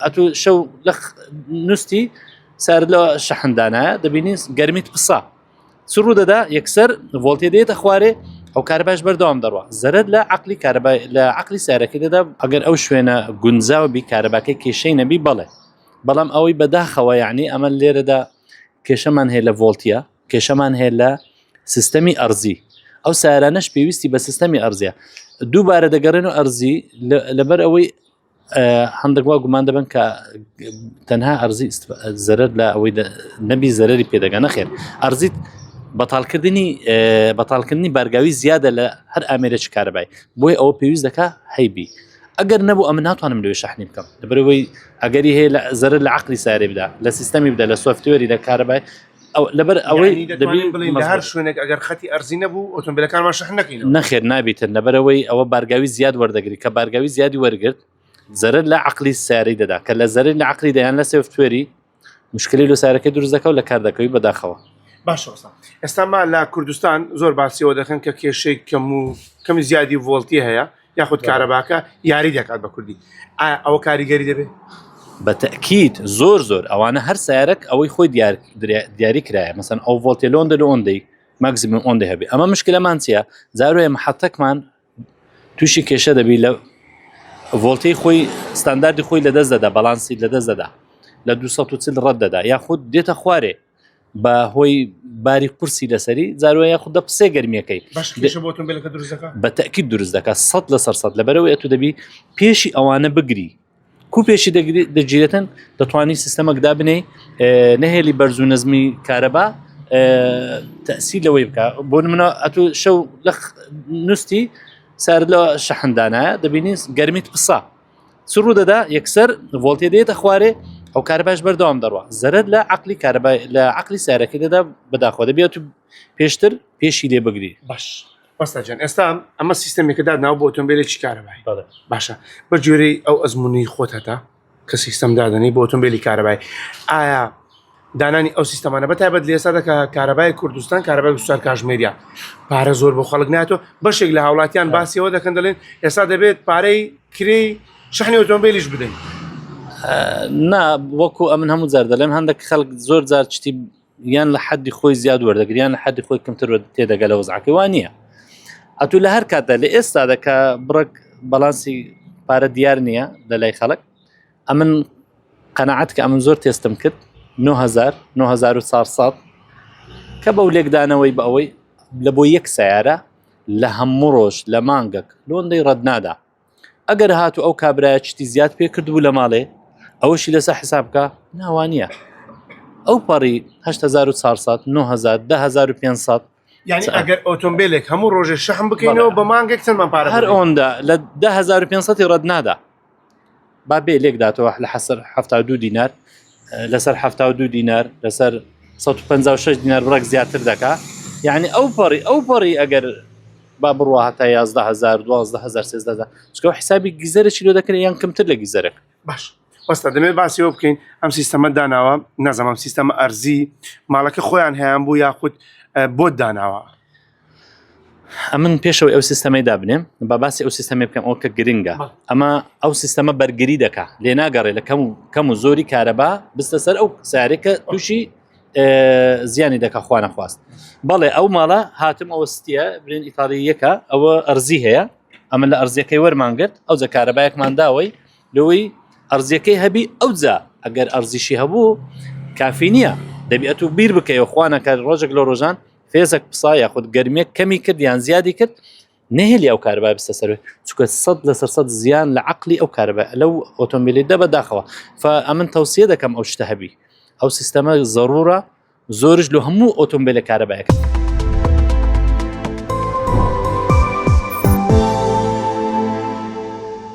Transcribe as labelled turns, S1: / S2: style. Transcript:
S1: اتو شو لخ نستي صار له شحن دانا دبيني قرميت بصا سرو دا يكسر فولتي ديت اخواري او كهرباش بردوام دروا زرد لا عقلي كهرباء لا عقلي سعر كده دا اگر او شوينا جنزاو بي كهرباء كيشينا بي بلام اوي بداخوا يعني اما اللي دا كيشمان هي لفولتيا كيشمان هي لا سيستمي ارزي او سعرانش بيوستي بسيستمي ارزيا دوباره دقرنو ارزي لبر اوي هندق واقو ما دبن ك تنها ارزي زرد لا اوي نبي زرري بيدغنا خير ارزي بطال كردني بارقاوي زياده لهر اميرش كهرباء بوي او بيوز دكا هيبي اگر نبو امنات وانا ملوي شحني بكم دبروي اگر هي زر العقلي ساري بدا لا سيستمي بدا لا سوفت وير دا كهرباء او لبر اوي
S2: دبي لهر شوينك اگر خطي ارزي نبو اوتوموبيل كان ما شحنك
S1: نخير نابيت نبروي او بارقاوي زياد وردغري كبارقاوي زياد ورغت زر لا عقلي ساري دا كلا زر لا عقلي دا لا سوفت ويري مشكله له سارك درزكا ولا كاردكوي بداخوا
S2: باش استمع لكردستان زور باسي ودخن كشي كم زيادة فولتي هيا ياخذ كهرباء ياري ديك على بكردي او كاريجري دبي
S1: بالتاكيد زور او انا هر سعرك او يخوي دياري كرايه مثلا او فولتي لوندي ماكسيموم اوندي هبي اما مشكله مانسيا زارو محطك مان توشي كيشه دبي ل فولتي خوي ستاندرد خوي لدزدا بالانسي لدزدا ل 230 رددا ياخذ ديتا خواري با هوي باري كرسي لسري زارو ياخذ بسي گرميكي
S2: باش كيش بوتون بلك دروز دكا
S1: بالتاكيد دروز دكا صد لسر صد لبروي اتو دبي بيشي اوانا بگري كو بيشي دجيرتن دتواني سيستمك دابني نهلي برزو نظمي كهرباء تاثير لوي بكا بونمنا اتو شو لخ نستي صار له شحن دانا دبيني گرميت بصا سرو دا يكسر فولتي ديت اخواري او كهرباش بردوام دروا زرد لا عقلي كهرباء لا عقلي سعر كده دا بداخو دا بياتو بيشتر بيشي لي بگري
S2: باش بس جان استا اما السيستم كده ناو بوتوموبيل چ كهرباء باشا بجوري او ازموني خوتها كسيستم دادني بوتوموبيل كهرباء آیا داناني او سيستم انا بتابد لي ساده كهرباء كردستان كهرباء وسار كاشميريا بار زور بو خلق ناتو بشكل هاولاتيان باسي ودا كندلين اساده بيت باري كري شحن اوتوموبيلش بدين
S1: نا وكو امن هم زاردلم عندك خلق زور زار تشتي يان لحد خوي زياد وردك يان لحد خوي كمتر ودتي دا قال وزعك وانيه اتو لهر كاتا لاستاده كبرك بالانسي بار ديارنيا دلاي خلق امن قناعتك امن زور تستمكت 9000 صار صاد كبوليك دانوي باوي لبو يك سياره لهمروش لمانقك لون دي ردنادا اگر هاتو او كابراتشتي زياد بيكرد ولا مالي اوشي لسا حسابك ناوانيه او باري 8000 صار 9000 10500
S2: يعني اگر اوتوموبيلك همو روج الشحن بكينو بمانقك تن من بارا
S1: هر اوندا ل 10500 ردنادا بابي ليك داتو لحسر 72 دينار لسر 72 دينار لسر 156 دينار برك زيادتر دكا يعني او باري اگر بابروا حتى 11000 12000 13000 شكو حسابي جزره شيلو داك يان كمتر لجزرك
S2: باش بس دمي باسي وبكين ام سيستم داناوا نظام ام سيستم ارزي مالك خويان هيان بو ياخذ بود داناوا
S1: امن بيشو او سيستم دابنه باباسي او سيستم بكم او كجرينجا اما او سيستم برجري دكا ليناغر لكم زوري كهرباء بستسر او سعرك توشي زياني دك اخوانا خواست بالي او مالا هاتم او ستيا برين ايطاليكا او ارزيها اما لا ارزيكي ورمانغت او زكهربايك مانداوي لوي ارزيكي هبي او ذا اگر ارزيشي هبو كافينيا دبياتو بير بكي اخوانا كروجك لوروجان فيزك بصا ياخذ قرميك كمي كرد يعني زيادي كرد نهلي او كهرباء بستسر تشكو صد لصد زيان لعقلي او كهرباء لو اوتوموبيل دبا داخوا فامن توصيه دكم او اشتهبي او سيستم ضروره زورج له همو اوتوموبيل كهربائي